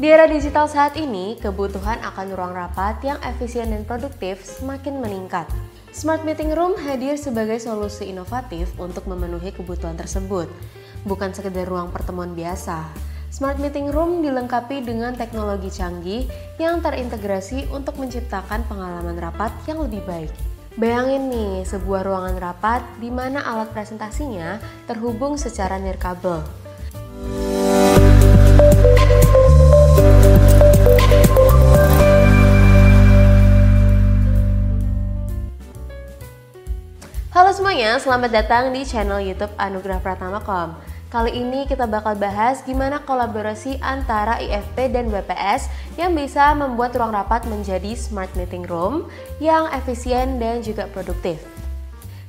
Di era digital saat ini, kebutuhan akan ruang rapat yang efisien dan produktif semakin meningkat. Smart Meeting Room hadir sebagai solusi inovatif untuk memenuhi kebutuhan tersebut. Bukan sekedar ruang pertemuan biasa. Smart Meeting Room dilengkapi dengan teknologi canggih yang terintegrasi untuk menciptakan pengalaman rapat yang lebih baik. Bayangin nih, sebuah ruangan rapat di mana alat presentasinya terhubung secara nirkabel. Halo semuanya, selamat datang di channel YouTube Anugrah Pratama.com. Kali ini kita bakal bahas gimana kolaborasi antara IFP dan WPS yang bisa membuat ruang rapat menjadi Smart Meeting Room yang efisien dan juga produktif.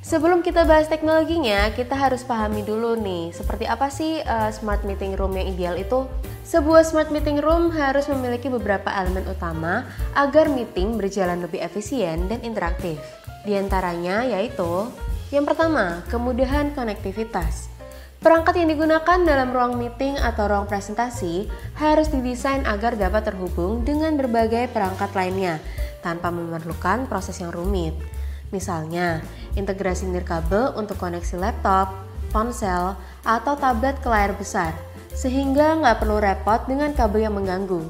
Sebelum kita bahas teknologinya, kita harus pahami dulu nih, seperti apa sih Smart Meeting Room yang ideal itu? Sebuah Smart Meeting Room harus memiliki beberapa elemen utama agar meeting berjalan lebih efisien dan interaktif. Di antaranya yaitu, yang pertama, kemudahan konektivitas. Perangkat yang digunakan dalam ruang meeting atau ruang presentasi harus didesain agar dapat terhubung dengan berbagai perangkat lainnya tanpa memerlukan proses yang rumit. Misalnya, integrasi nirkabel untuk koneksi laptop, ponsel, atau tablet ke layar besar, sehingga nggak perlu repot dengan kabel yang mengganggu.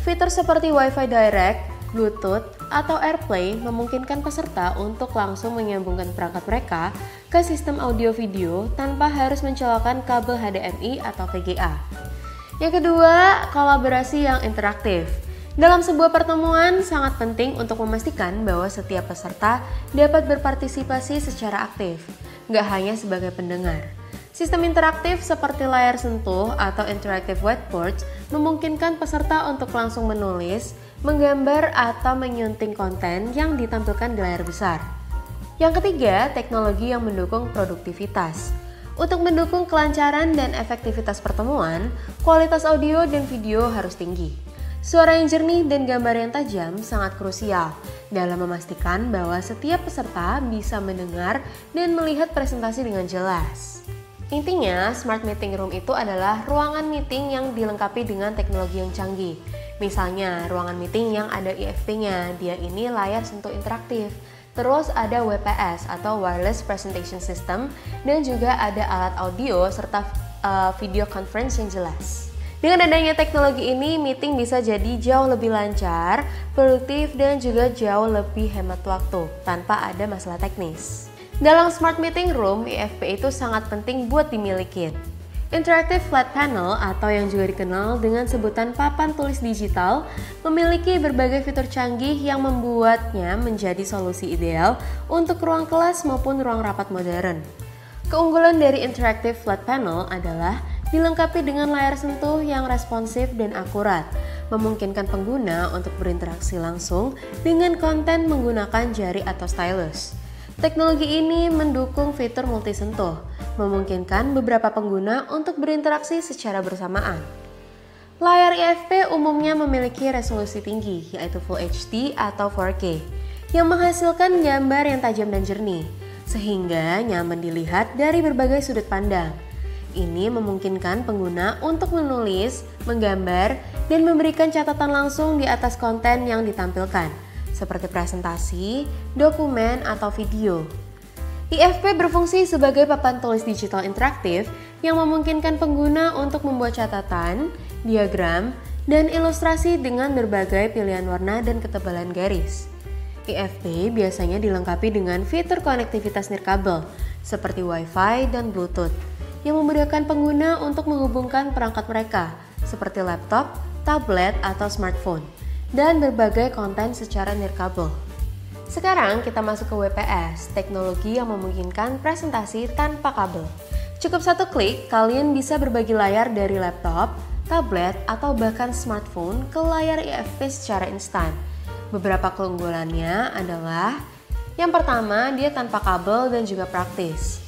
Fitur seperti Wi-Fi Direct, Bluetooth, atau AirPlay memungkinkan peserta untuk langsung menyambungkan perangkat mereka ke sistem audio-video tanpa harus mencolokkan kabel HDMI atau VGA. Yang kedua, kolaborasi yang interaktif. Dalam sebuah pertemuan, sangat penting untuk memastikan bahwa setiap peserta dapat berpartisipasi secara aktif, nggak hanya sebagai pendengar. Sistem interaktif seperti layar sentuh atau interactive whiteboards memungkinkan peserta untuk langsung menulis, menggambar, atau menyunting konten yang ditampilkan di layar besar. Yang ketiga, teknologi yang mendukung produktivitas. Untuk mendukung kelancaran dan efektivitas pertemuan, kualitas audio dan video harus tinggi. Suara yang jernih dan gambar yang tajam sangat krusial dalam memastikan bahwa setiap peserta bisa mendengar dan melihat presentasi dengan jelas. Intinya, Smart Meeting Room itu adalah ruangan meeting yang dilengkapi dengan teknologi yang canggih. Misalnya, ruangan meeting yang ada IFP-nya, dia ini layar sentuh interaktif. Terus ada WPS atau Wireless Presentation System, dan juga ada alat audio serta video conference yang jelas. Dengan adanya teknologi ini, meeting bisa jadi jauh lebih lancar, produktif, dan juga jauh lebih hemat waktu tanpa ada masalah teknis. Dalam Smart Meeting Room, IFP itu sangat penting buat dimiliki. Interactive Flat Panel atau yang juga dikenal dengan sebutan papan tulis digital memiliki berbagai fitur canggih yang membuatnya menjadi solusi ideal untuk ruang kelas maupun ruang rapat modern. Keunggulan dari Interactive Flat Panel adalah dilengkapi dengan layar sentuh yang responsif dan akurat, memungkinkan pengguna untuk berinteraksi langsung dengan konten menggunakan jari atau stylus. Teknologi ini mendukung fitur multisentuh, memungkinkan beberapa pengguna untuk berinteraksi secara bersamaan. Layar IFP umumnya memiliki resolusi tinggi, yaitu Full HD atau 4K, yang menghasilkan gambar yang tajam dan jernih, sehingga nyaman dilihat dari berbagai sudut pandang. Ini memungkinkan pengguna untuk menulis, menggambar, dan memberikan catatan langsung di atas konten yang ditampilkan, seperti presentasi, dokumen, atau video. IFP berfungsi sebagai papan tulis digital interaktif yang memungkinkan pengguna untuk membuat catatan, diagram, dan ilustrasi dengan berbagai pilihan warna dan ketebalan garis. IFP biasanya dilengkapi dengan fitur konektivitas nirkabel seperti Wi-Fi dan Bluetooth yang memudahkan pengguna untuk menghubungkan perangkat mereka seperti laptop, tablet, atau smartphone dan berbagai konten secara nirkabel. Sekarang kita masuk ke WPS, teknologi yang memungkinkan presentasi tanpa kabel. Cukup satu klik, kalian bisa berbagi layar dari laptop, tablet, atau bahkan smartphone ke layar IFP secara instan. Beberapa keunggulannya adalah, yang pertama, dia tanpa kabel dan juga praktis.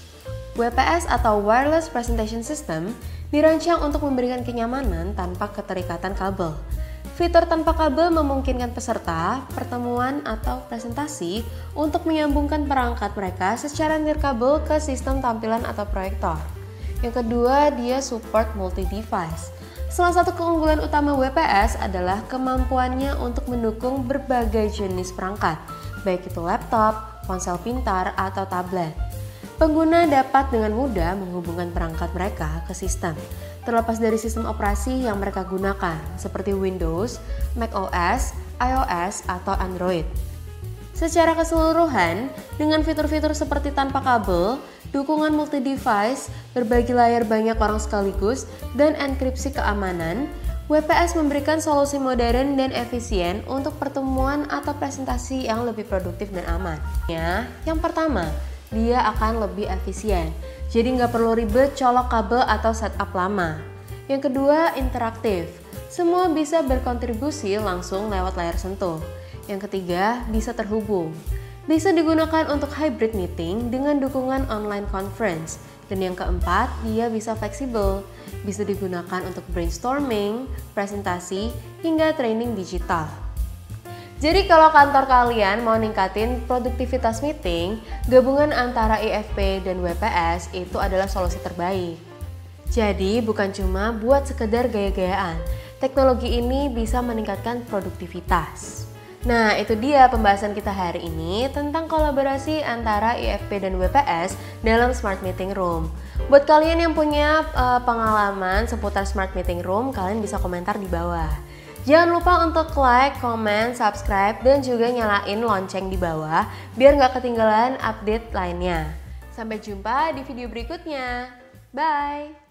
WPS atau Wireless Presentation System dirancang untuk memberikan kenyamanan tanpa keterikatan kabel. Fitur tanpa kabel memungkinkan peserta, pertemuan, atau presentasi untuk menyambungkan perangkat mereka secara nirkabel ke sistem tampilan atau proyektor. Yang kedua, dia support multi-device. Salah satu keunggulan utama WPS adalah kemampuannya untuk mendukung berbagai jenis perangkat, baik itu laptop, ponsel pintar, atau tablet. Pengguna dapat dengan mudah menghubungkan perangkat mereka ke sistem, terlepas dari sistem operasi yang mereka gunakan, seperti Windows, macOS, iOS, atau Android. Secara keseluruhan, dengan fitur-fitur seperti tanpa kabel, dukungan multi-device, berbagi layar banyak orang sekaligus, dan enkripsi keamanan, WPS memberikan solusi modern dan efisien untuk pertemuan atau presentasi yang lebih produktif dan aman. Yang pertama, dia akan lebih efisien, jadi nggak perlu ribet colok kabel atau setup lama. Yang kedua, interaktif. Semua bisa berkontribusi langsung lewat layar sentuh. Yang ketiga, bisa terhubung. Bisa digunakan untuk hybrid meeting dengan dukungan online conference. Dan yang keempat, dia bisa fleksibel. Bisa digunakan untuk brainstorming, presentasi, hingga training digital. Jadi kalau kantor kalian mau ningkatin produktivitas meeting, gabungan antara IFP dan WPS itu adalah solusi terbaik. Jadi bukan cuma buat sekedar gaya-gayaan, teknologi ini bisa meningkatkan produktivitas. Nah, itu dia pembahasan kita hari ini tentang kolaborasi antara IFP dan WPS dalam Smart Meeting Room. Buat kalian yang punya pengalaman seputar Smart Meeting Room, kalian bisa komentar di bawah. Jangan lupa untuk like, comment, subscribe, dan juga nyalain lonceng di bawah biar nggak ketinggalan update lainnya. Sampai jumpa di video berikutnya. Bye!